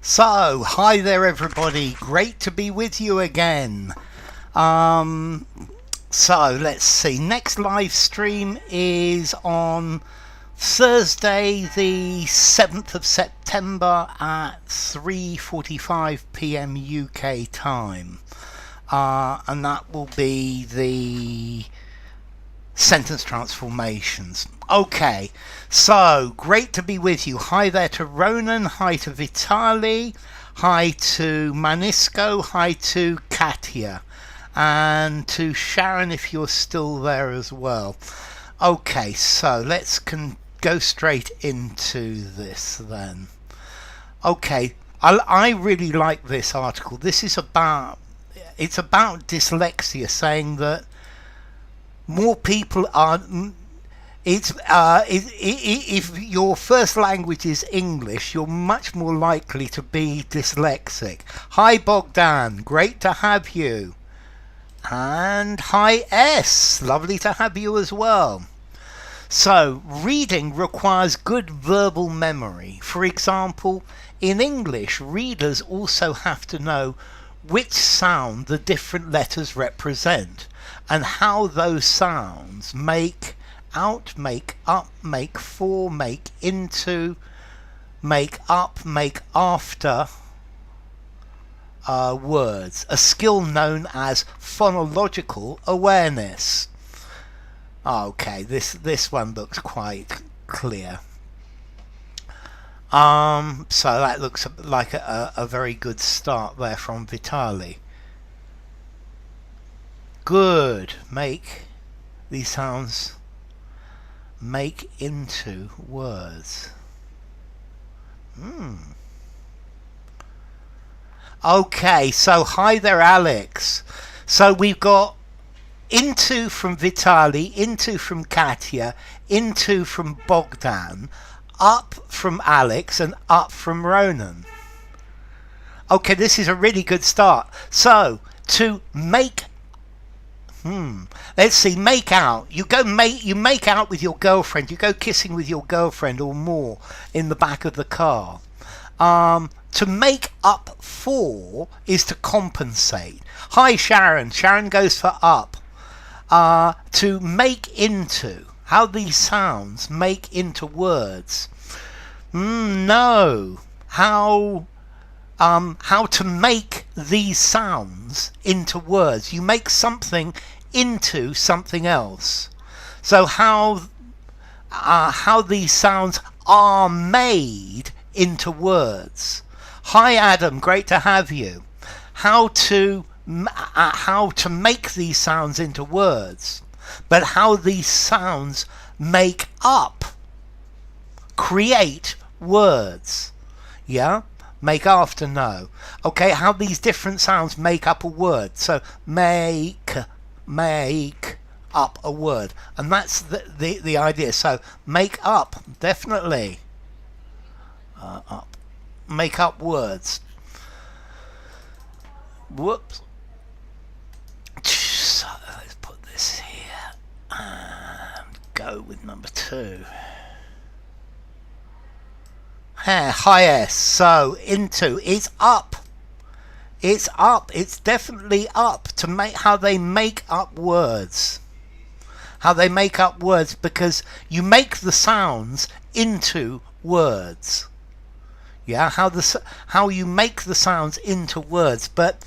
So, hi there everybody, great to be with you again. So let's see, next live stream is on Thursday the 7th of September at 3:45 p.m. UK time. And that will be the sentence transformations. Okay, so great to be with you. Hi there to Ronan, hi to Vitali, hi to Manisco, hi to Katia, and to Sharon if you're still there as well. Okay, so let's go straight into this then. Okay, I really like this article. This is about dyslexia, saying that more people are. If your first language is English, you're much more likely to be dyslexic. Hi Bogdan, great to have you. And hi S, lovely to have you as well. So, reading requires good verbal memory. For example, in English, readers also have to know which sound the different letters represent and how those sounds make out, make up, make for, make into, make up, make after words, a skill known as phonological awareness. Okay, this one looks quite clear. So that looks like a very good start there from Vitali. Good. Make these sounds make into words. Okay, so hi there Alex. So we've got into from Vitali, into from Katia, into from Bogdan, up from Alex, and up from Ronan. Okay, this is a really good start. So to make let's see, make out. You make out with your girlfriend. You go kissing with your girlfriend or more in the back of the car. To make up for is to compensate. Hi Sharon. Sharon goes for up. To make into. How these sounds make into words. No. How to make these sounds into words. You make something into something else. So how these sounds are made into words. Hi Adam, great to have you. How to make these sounds into words, but how these sounds make up, create words. Yeah? Make after, no. Okay, how these different sounds make up a word. So make up a word. And that's the idea. So make up, definitely. Up. Make up words. Whoops. So let's put this here and go with number 2. Hi S. So into is up. It's up. It's definitely up to make how they make up words. How they make up words, because you make the sounds into words. Yeah, how you make the sounds into words, but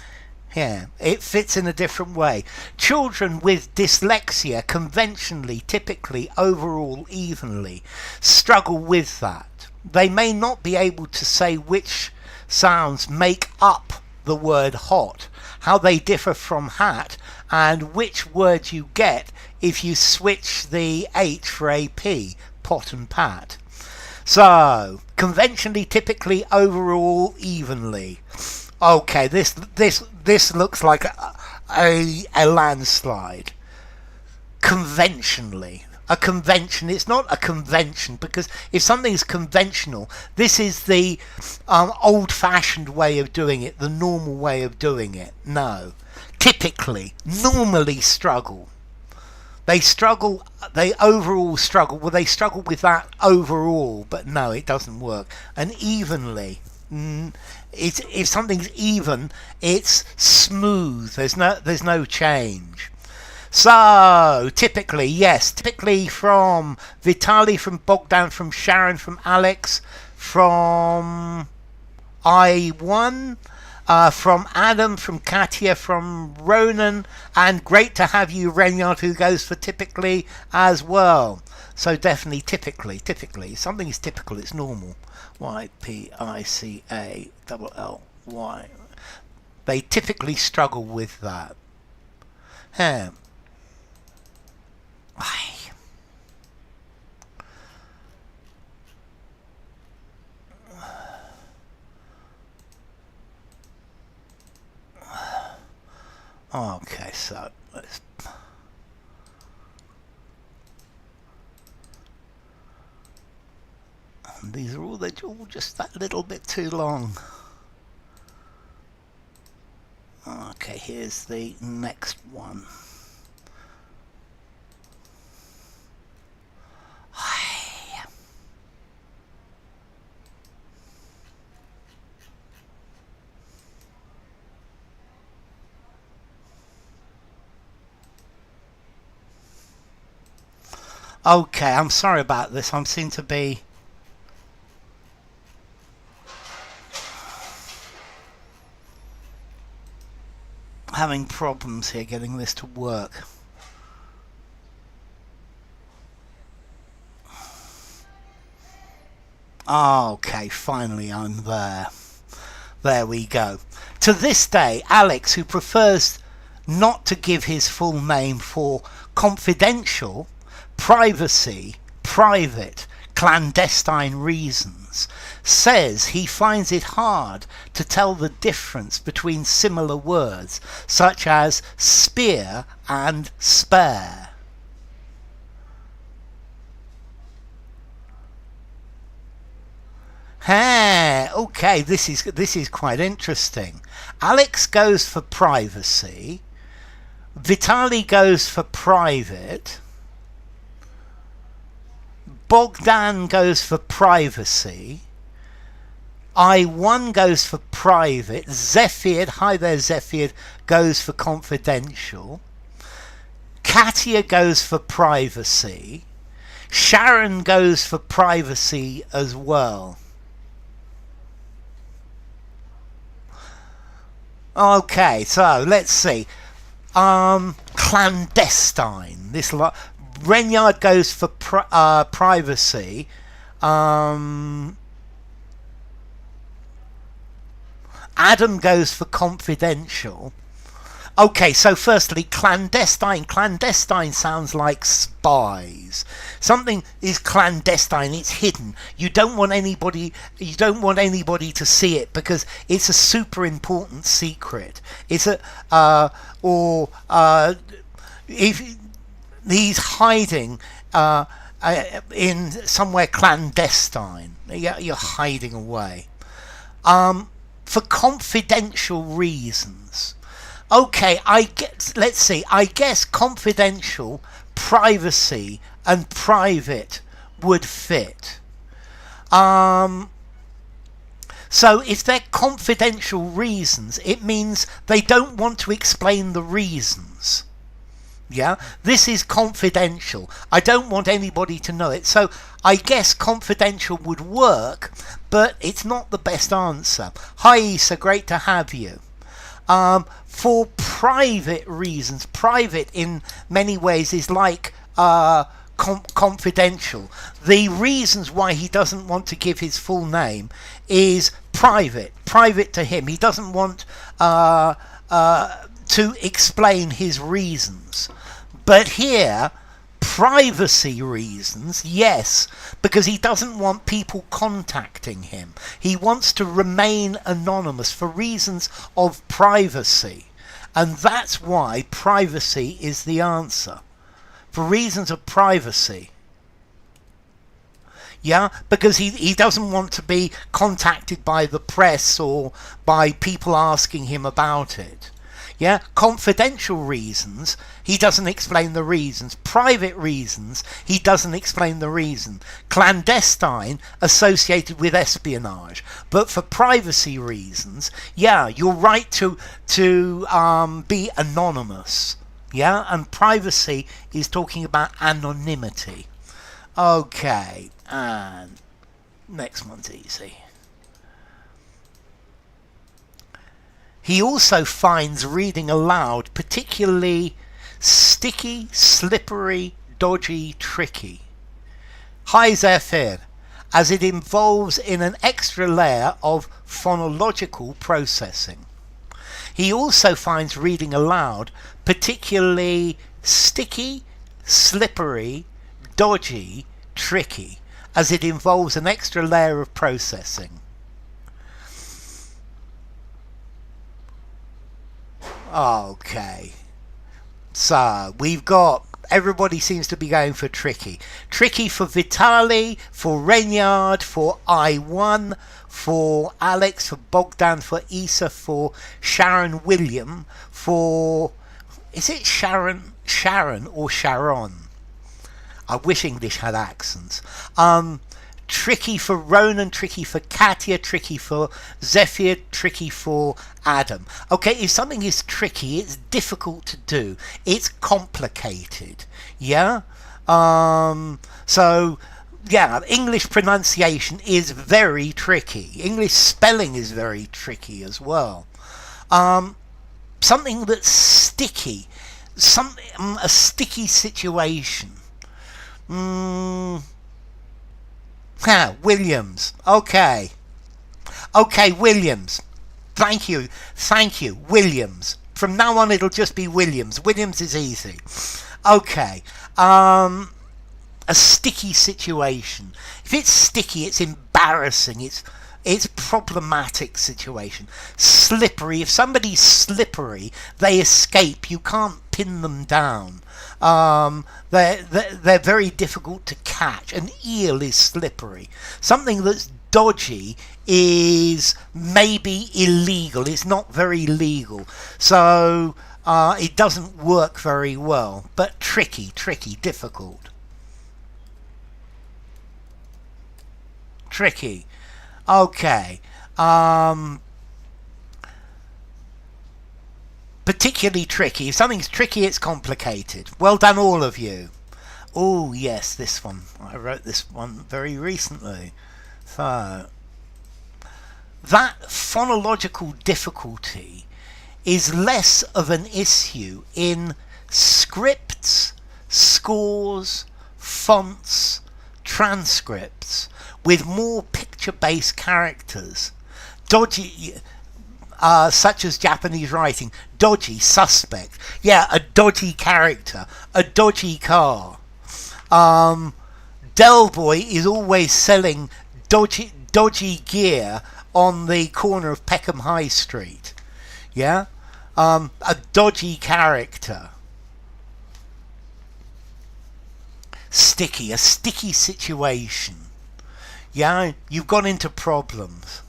yeah, it fits in a different way. Children with dyslexia conventionally, typically, overall, evenly, struggle with that. They may not be able to say which sounds make up the word hot, how they differ from hat, and which word you get if you switch the H for a P, pot and pat. So, conventionally, typically, overall, evenly. Okay, this looks like a landslide. Conventionally. A convention, it's not a convention, because if something is conventional, this is the old-fashioned way of doing it, the normal way of doing it. No. Typically, normally struggle. They overall struggle. Well, they struggle with that overall, but no, it doesn't work. And evenly, if something's even, it's smooth. There's no change. So typically, yes, typically from Vitali, from Bogdan, from Sharon, from Alex, from I1, from Adam, from Katia, from Ronan, and great to have you, Renyard, who goes for typically as well. So definitely typically. Something is typical, it's normal. YPICALLY. They typically struggle with that. Okay, so let's... These are all, they're all just that little bit too long. Okay, here's the next one. Okay, I'm sorry about this. I seem to be having problems here getting this to work. Okay, finally I'm there. There we go. To this day, Alex, who prefers not to give his full name for confidential, privacy, private, clandestine reasons, says he finds it hard to tell the difference between similar words such as spear and spare. Okay, this is quite interesting. Alex goes for privacy, Vitali goes for private, Bogdan goes for privacy, I1 goes for private, Zephyr, hi there Zephyr, goes for confidential, Katia goes for privacy, Sharon goes for privacy as well. Okay, so let's see. Clandestine. This lot. Renyard goes for privacy. Adam goes for confidential. Okay, so firstly, clandestine. Clandestine sounds like spies. Something is clandestine, it's hidden. You don't want anybody to see it because it's a super important secret. It's if he's hiding in somewhere clandestine. You're hiding away. For confidential reasons. Okay, let's see. I guess confidential, privacy, and private would fit. So if they're confidential reasons, it means they don't want to explain the reasons. Yeah, this is confidential. I don't want anybody to know it. So I guess confidential would work, but it's not the best answer. Hi, Issa, great to have you. For private reasons, private in many ways is like confidential. The reasons why he doesn't want to give his full name is private to him. He doesn't want to explain his reasons. But here, privacy reasons, yes, because he doesn't want people contacting him. He wants to remain anonymous for reasons of privacy. And that's why privacy is the answer. For reasons of privacy. Yeah, because he doesn't want to be contacted by the press or by people asking him about it. Yeah, confidential reasons, he doesn't explain the reasons. Private reasons, he doesn't explain the reason. Clandestine, associated with espionage. But for privacy reasons, yeah, your right to be anonymous. Yeah, and privacy is talking about anonymity. Okay, and next one's easy. He also finds reading aloud particularly sticky, slippery, dodgy, tricky. High Zephyr, as it involves in an extra layer of phonological processing. He also finds reading aloud particularly sticky, slippery, dodgy, tricky, as it involves an extra layer of processing. Okay, so we've got, everybody seems to be going for tricky. Tricky for Vitali, for Reynard, for I1, for Alex, for Bogdan, for Isa, for Sharon William, for, is it Sharon or Sharon? I wish English had accents. Tricky for Ronan, tricky for Katia, tricky for Zephyr, tricky for Adam. Okay, if something is tricky, it's difficult to do. It's complicated. Yeah? So, yeah, English pronunciation is very tricky. English spelling is very tricky as well. Something that's sticky. A sticky situation. Williams. Okay, Williams. Thank you, Williams. From now on, it'll just be Williams. Williams is easy. Okay, a sticky situation. If it's sticky, it's embarrassing. It's problematic situation. Slippery. If somebody's slippery, they escape. You can't pin them down. They're very difficult to catch. An eel is slippery. Something that's dodgy is maybe illegal. It's not very legal. So it doesn't work very well. But tricky, difficult. Tricky. Okay. Particularly tricky. If something's tricky, it's complicated. Well done, all of you. Oh, yes, this one. I wrote this one very recently. So, that phonological difficulty is less of an issue in scripts, scores, fonts, transcripts, with more picture-based characters. Dodgy... such as Japanese writing, dodgy, suspect. Yeah, a dodgy character, a dodgy car. Del Boy is always selling dodgy gear on the corner of Peckham High Street. Yeah, a dodgy character. Sticky, a sticky situation. Yeah, you've got into problems.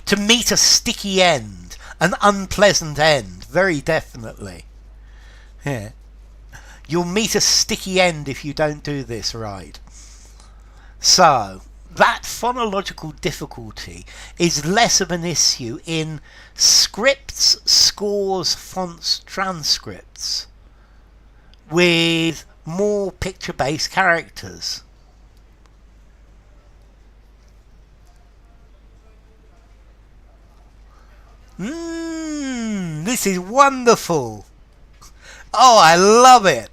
To meet a sticky end, an unpleasant end, very definitely. Yeah. You'll meet a sticky end if you don't do this right. So, that phonological difficulty is less of an issue in scripts, scores, fonts, transcripts, with more picture-based characters. This is wonderful. Oh, I love it.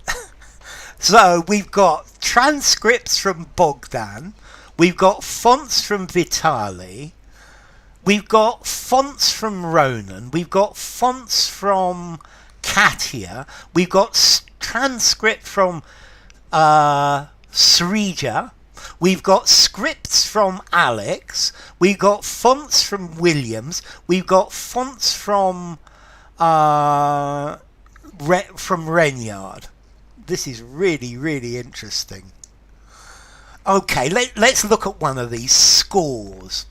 So we've got transcripts from Bogdan. We've got fonts from Vitali. We've got fonts from Ronan. We've got fonts from Katia. We've got transcript from Srija. We've got scripts from Alex. We've got fonts from Williams. We've got fonts from Renyard. This is really interesting. Okay, let's look at one of these scores.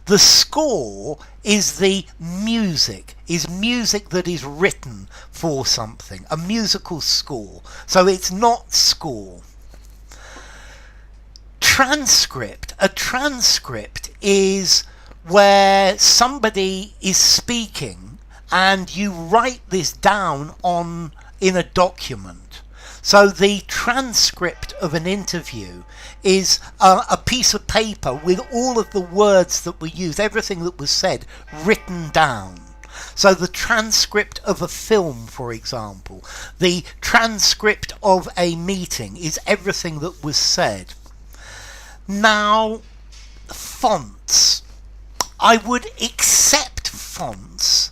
The score is the music, is music that is written for something, a musical score. So it's not score. Transcript. A transcript is where somebody is speaking and you write this down in a document. So the transcript of an interview is a piece of paper with all of the words that were used, everything that was said, written down. So the transcript of a film, for example, the transcript of a meeting is everything that was said. Now, fonts. I would accept fonts,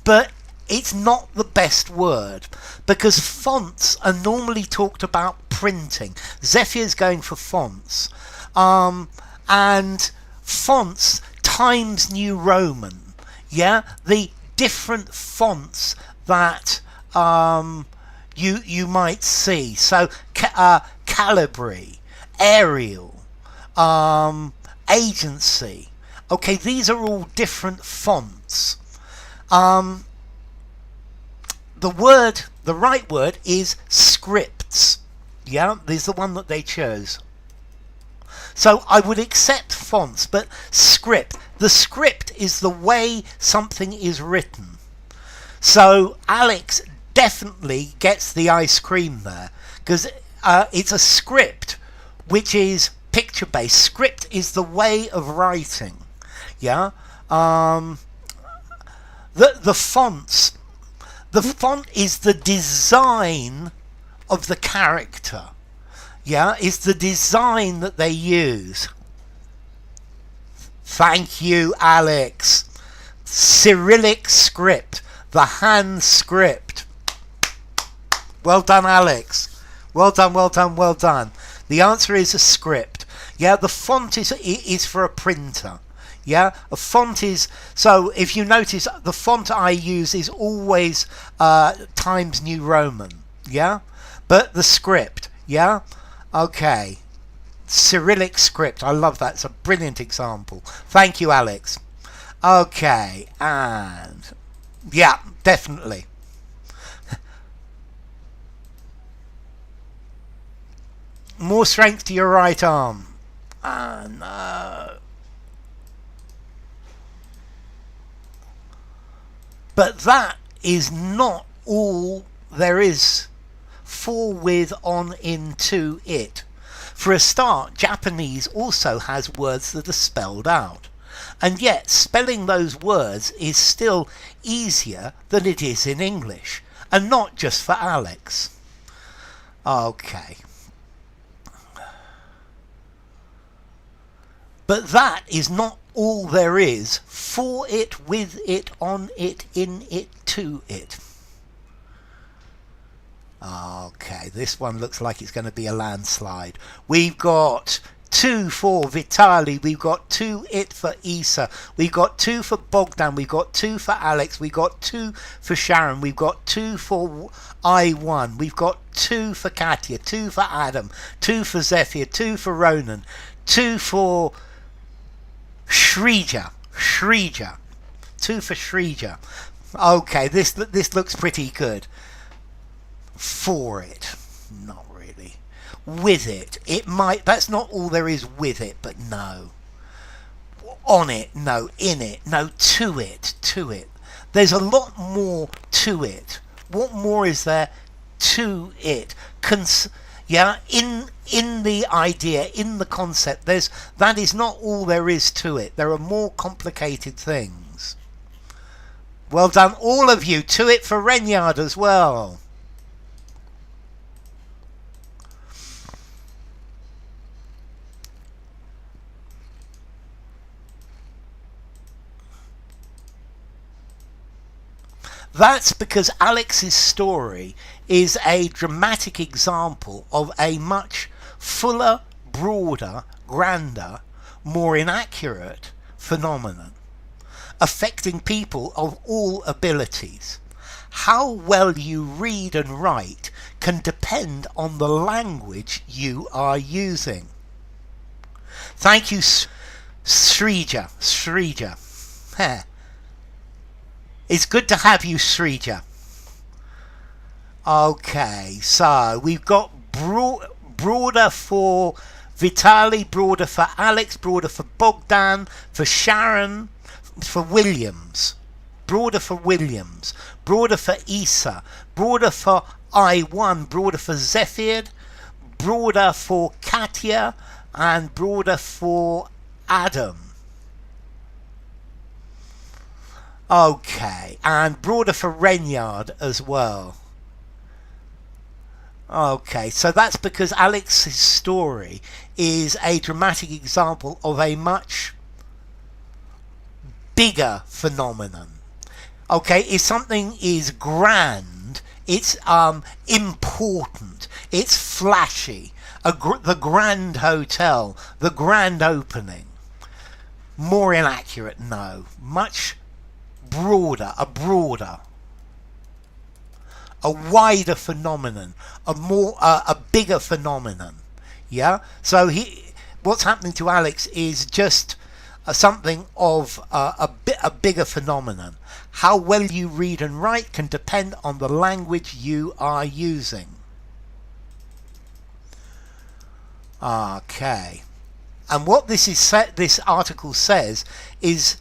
but it's not the best word, because fonts are normally talked about printing. Zephyr's going for fonts, and fonts Times New Roman, yeah, the different fonts that you might see. So Calibri, Arial, Agency. Okay, these are all different fonts. The right word is scripts. Yeah, this is the one that they chose. So I would accept fonts, but script. The script is the way something is written. So Alex definitely gets the ice cream there, because it's a script which is picture based. Script is the way of writing. Yeah. The fonts. The font is the design of the character. Yeah, it's the design that they use. Thank you, Alex. Cyrillic script, the hand script. Well done, Alex. Well done, well done, well done. The answer is a script. Yeah, the font is for a printer. Yeah, a font is, so if you notice, the font I use is always Times New Roman. Yeah, but the script, yeah, okay, Cyrillic script. I love that. It's a brilliant example. Thank you, Alex. Okay, and yeah, definitely. More strength to your right arm. No. But that is not all there is for, with, on, in, to, it. For a start, Japanese also has words that are spelled out. And yet, spelling those words is still easier than it is in English. And not just for Alex. Okay. But that is not all there is for it, with it, on it, in it, to it. Okay, this one looks like it's going to be a landslide. We've got 2 for Vitali, we've got 2 it for Isa, we've got 2 for Bogdan, we've got 2 for Alex, we've got 2 for Sharon, we've got 2 for I1, we've got 2 for Katya, 2 for Adam, 2 for Zephyr, 2 for Ronan, 2 for Shrija, 2 for Shrija. Okay, this looks pretty good. For it, not really. With it, it might. That's not all there is with it, but no. On it, no. In it, no. To it. There's a lot more to it. What more is there to it? Yeah, in the idea, in the concept, that is not all there is to it. There are more complicated things. Well done, all of you. To it for Renyard as well. That's because Alex's story is a dramatic example of a much fuller, broader, grander, more inaccurate phenomenon, affecting people of all abilities. How well you read and write can depend on the language you are using. Thank you. Srija. Heh. It's good to have you, Srija. Okay, so we've got broader for Vitali, broader for Alex, broader for Bogdan, for Sharon, for Williams. Broader for Williams, broader for Isa, broader for I1, broader for Zephyr, broader for Katya, and broader for Adam. Okay, and broader for Renyard as well. Okay, so that's because Alex's story is a dramatic example of a much bigger phenomenon. Okay, if something is grand, it's important, it's flashy. The Grand Hotel, the grand opening. More inaccurate, no. Much broader, a wider phenomenon, a bigger phenomenon. Yeah. So what's happening to Alex is just something of a bigger phenomenon. How well you read and write can depend on the language you are using. Okay. And what this article says is,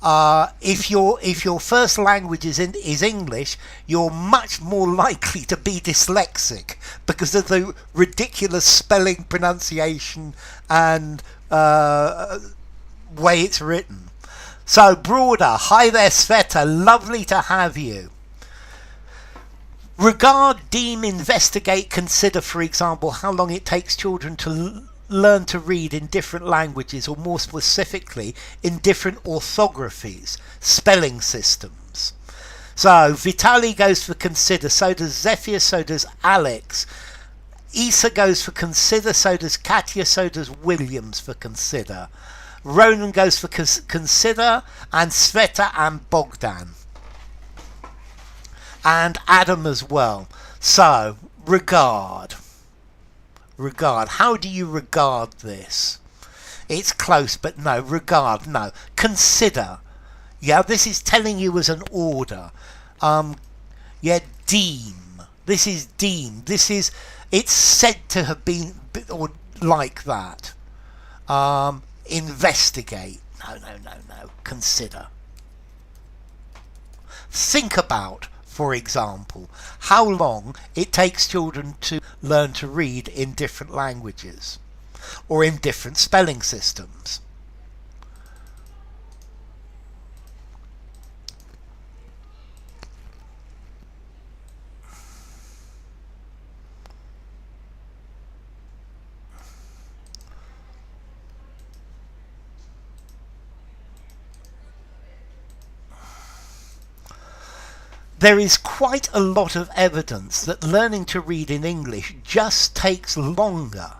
if your first language is English, you're much more likely to be dyslexic because of the ridiculous spelling, pronunciation, and way it's written. So broader. Hi there, Sveta. Lovely to have you. Regard, deem, investigate, consider, for example, how long it takes children to learn to read in different languages, or more specifically, in different orthographies, spelling systems. So Vitali goes for consider, so does Zephyr, so does Alex. Isa goes for consider, so does Katya, so does Williams for consider. Ronan goes for consider, and Sveta and Bogdan. And Adam as well. So, regard. How do you regard this? It's close, but no. Regard, no. Consider. Yeah, this is telling you as an order. Yeah, deem. This is deem. It's said to have been or like that. Investigate. No. Consider. Think about, for example, how long it takes children to learn to read in different languages or in different spelling systems. There is quite a lot of evidence that learning to read in English just takes longer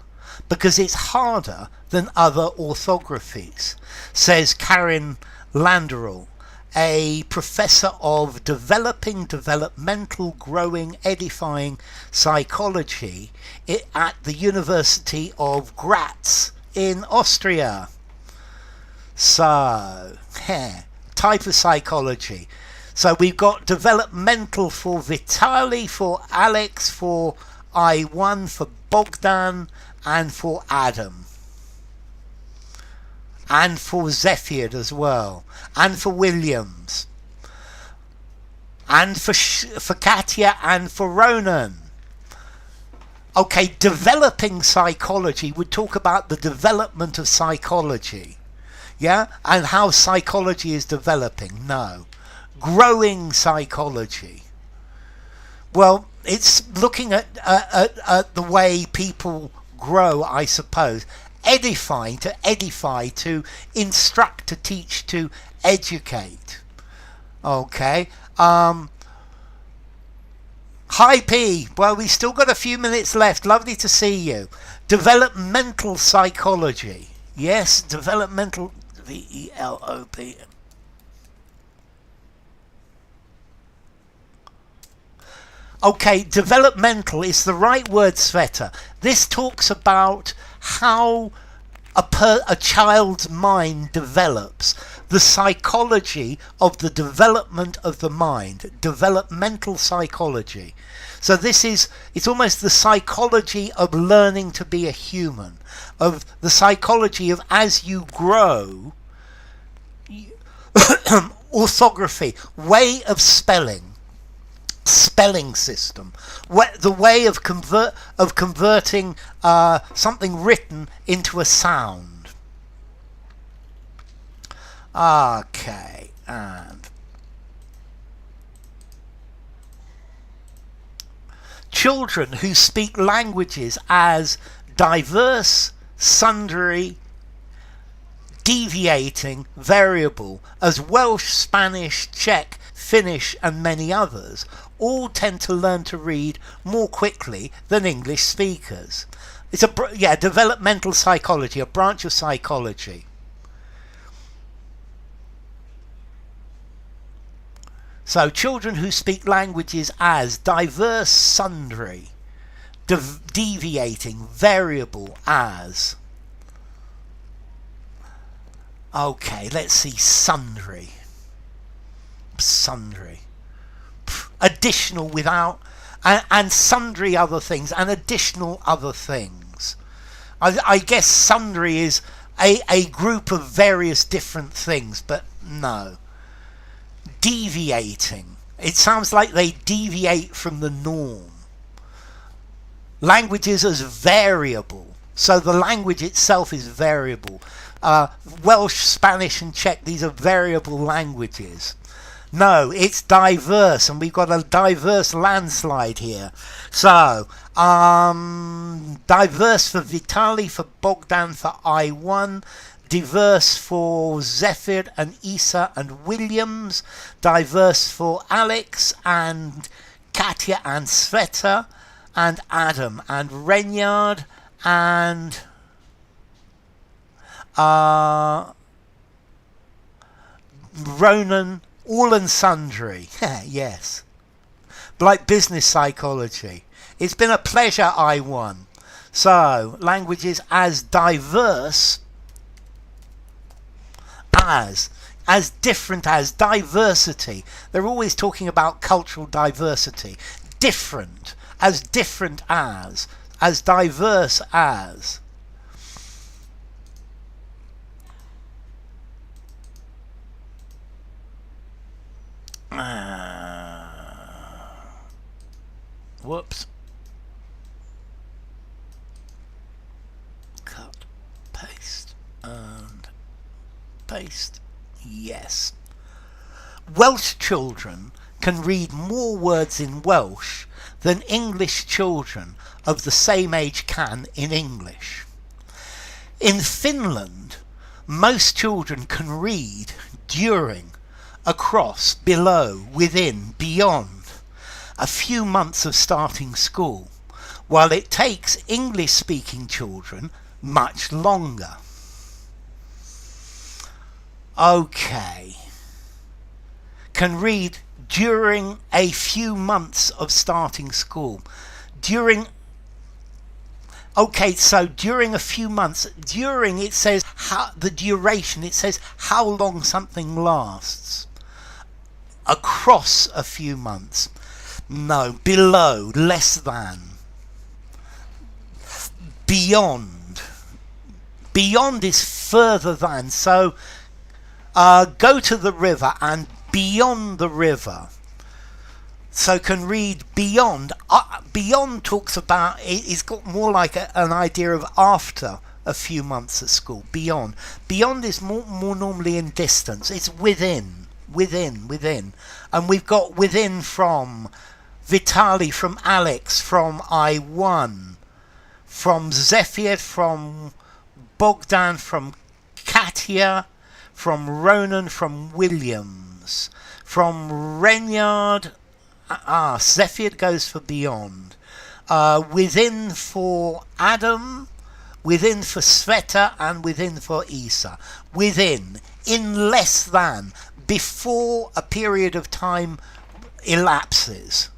because it's harder than other orthographies, says Karin Landerl, a professor of developmental, growing, edifying psychology at the University of Graz in Austria. So, type of psychology. So we've got developmental for Vitali, for Alex, for I1, for Bogdan, and for Adam. And for Zephyr as well. And for Williams. And for Katya and for Ronan. Okay, developing psychology would talk about the development of psychology. Yeah? And how psychology is developing. No. Growing psychology. Well, it's looking at the way people grow, I suppose. Edify, to instruct, to teach, to educate. Okay. Hi P. Well, we've still got a few minutes left. Lovely to see you. Developmental psychology. Yes, developmental. VELOP. Okay, developmental is the right word, Sveta. This talks about how a child's mind develops, the psychology of the development of the mind, developmental psychology. So it's almost the psychology of learning to be a human, of the psychology of as you grow, orthography, way of spelling system, the way of converting something written into a sound. Okay, and children who speak languages as diverse, sundry, deviating, variable, as Welsh, Spanish, Czech, Finnish and many others, all tend to learn to read more quickly than English speakers. It's developmental psychology, a branch of psychology. So children who speak languages as diverse, sundry, deviating, variable, as. Okay, let's see, sundry. Additional without, and sundry other things, and additional other things. I guess sundry is a group of various different things, but no. Deviating. It sounds like they deviate from the norm. Languages as variable. So the language itself is variable. Welsh, Spanish and Czech, these are variable languages. No, it's diverse, and we've got a diverse landslide here. So, diverse for Vitali, for Bogdan, for I1, diverse for Zephyr and Isa and Williams, diverse for Alex and Katya and Sveta and Adam and Renyard and Ronan, all and sundry. Yes. Like business psychology. It's been a pleasure, I1. So, languages as diverse as different as, diversity. They're always talking about cultural diversity. Different as diverse as. Whoops. Cut, paste, and paste. Yes. Welsh children can read more words in Welsh than English children of the same age can in English. In Finland, most children can read during, across, below, within, beyond a few months of starting school, while it takes English-speaking children much longer. Okay. Can read during a few months of starting school. Okay, so during a few months, during it says the duration, it says how long something lasts. Across a few months. No, below, less than. Beyond. Beyond is further than. So go to the river and beyond the river. So can read beyond. Beyond talks about, it's got more like an idea of after a few months at school. Beyond. Beyond is more normally in distance. It's within. And we've got within from Vitali, from Alex, from I1, from Zephyr, from Bogdan, from Katya, from Ronan, from Williams, from Renyard. Zephyr goes for beyond. Within for Adam, within for Sveta, and within for Isa. Within, in less than, before a period of time elapses.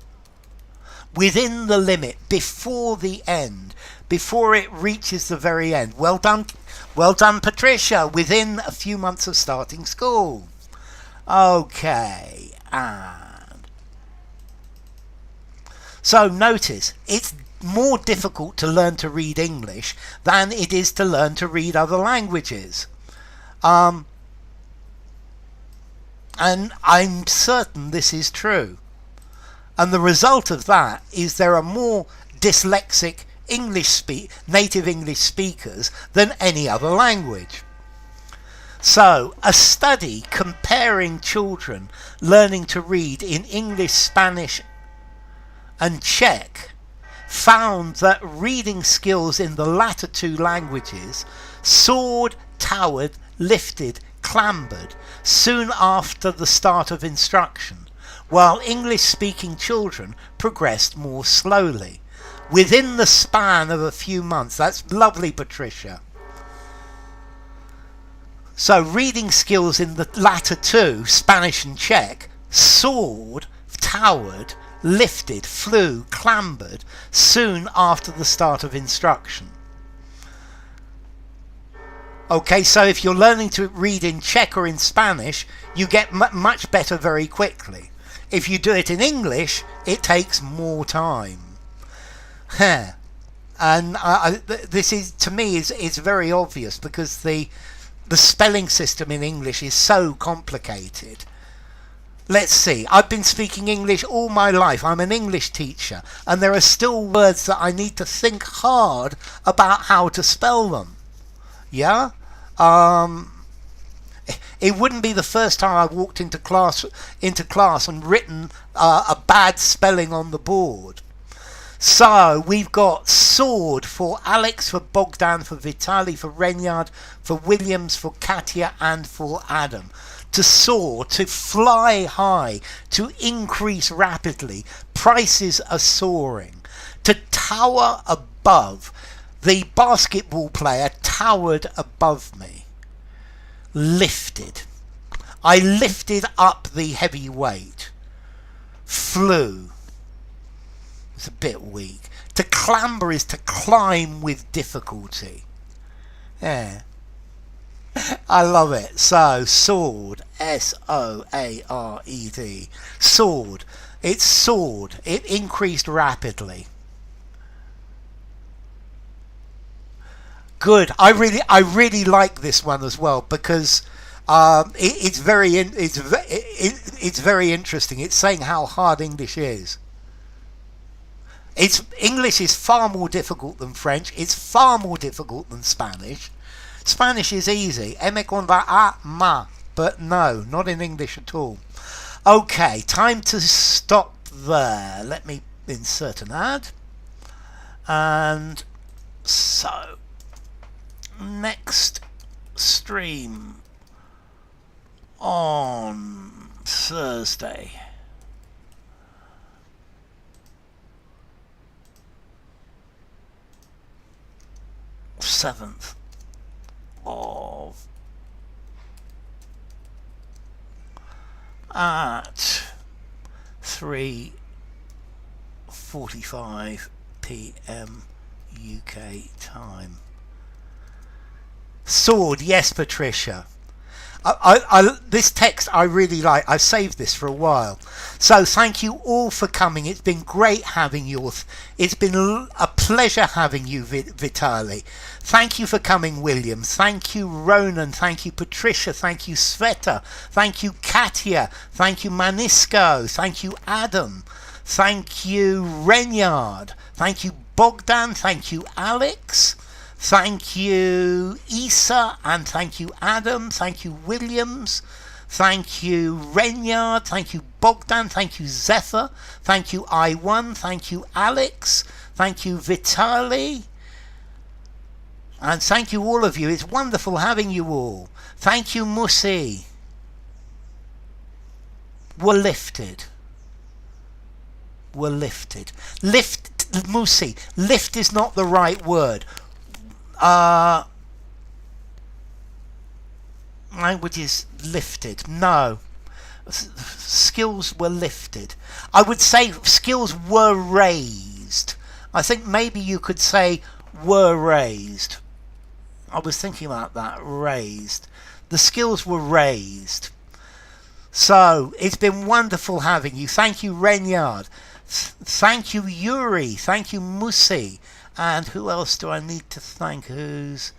within the limit, before the end, before it reaches the very end. Well done, Patricia, within a few months of starting school. Okay, and so notice, it's more difficult to learn to read English than it is to learn to read other languages. And I'm certain this is true. And the result of that is there are more dyslexic native English speakers than any other language. So, a study comparing children learning to read in English, Spanish and Czech found that reading skills in the latter two languages soared, towered, lifted, clambered soon after the start of instruction, while English-speaking children progressed more slowly, within the span of a few months. That's lovely, Patricia. So reading skills in the latter two, Spanish and Czech, soared, towered, lifted, flew, clambered soon after the start of instruction. Okay, so if you're learning to read in Czech or in Spanish, you get much better very quickly. If you do it in English, it takes more time. And this is, to me, is very obvious, because the spelling system in English is so complicated. Let's see, I've been speaking English all my life. I'm an English teacher, and there are still words that I need to think hard about how to spell them. Yeah? It wouldn't be the first time I walked into class and written a bad spelling on the board. So we've got sword for Alex, for Bogdan, for Vitali, for Renyard, for Williams, for Katya, and for Adam. To soar, to fly high, to increase rapidly. Prices are soaring. To tower above. The basketball player towered above me. Lifted. I lifted up the heavy weight. Flew. It's a bit weak. To clamber is to climb with difficulty. Yeah. I love it. So, soared. S-O-A-R-E-D. Soared. It soared. It increased rapidly. Good. I really like this one as well, because it's very interesting. It's saying how hard English is. English is far more difficult than French. It's far more difficult than Spanish. Spanish is easy. M con la a ma, but no, not in English at all. Okay, time to stop there. Let me insert an ad. And so, next stream on Thursday. 7th of at 3:45 p.m. UK time. Sword, yes, Patricia. This text I really like. I've saved this for a while. So thank you all for coming. It's been great having you. It's been a pleasure having you, Vitali. Thank you for coming, William. Thank you, Ronan. Thank you, Patricia. Thank you, Sveta. Thank you, Katya. Thank you, Manisko. Thank you, Adam. Thank you, Renyard. Thank you, Bogdan. Thank you, Alex. Thank you, Isa, and thank you, Adam. Thank you, Williams. Thank you, Renyard. Thank you, Bogdan. Thank you, Zephyr. Thank you, I1. Thank you, Alex. Thank you, Vitali. And thank you, all of you. It's wonderful having you all. Thank you, Musi. We're lifted. We're lifted. Lift, Musi. Lift is not the right word. Language is lifted. No. skills were lifted. I would say skills were raised. I think maybe you could say were raised. I was thinking about that. Raised. The skills were raised. So it's been wonderful having you. Thank you, Renyard. Thank you, Yuri. Thank you, Musi. And who else do I need to thank? Who's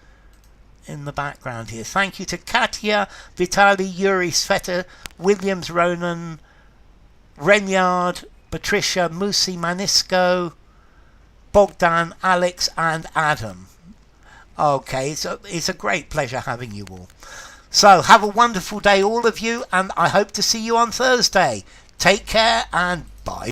in the background here? Thank you to Katya, Vitali, Yuri, Sveta, Williams, Ronan, Renyard, Patricia, Musi, Manisco, Bogdan, Alex, and Adam. Okay, so it's a great pleasure having you all. So have a wonderful day, all of you, and I hope to see you on Thursday. Take care and bye.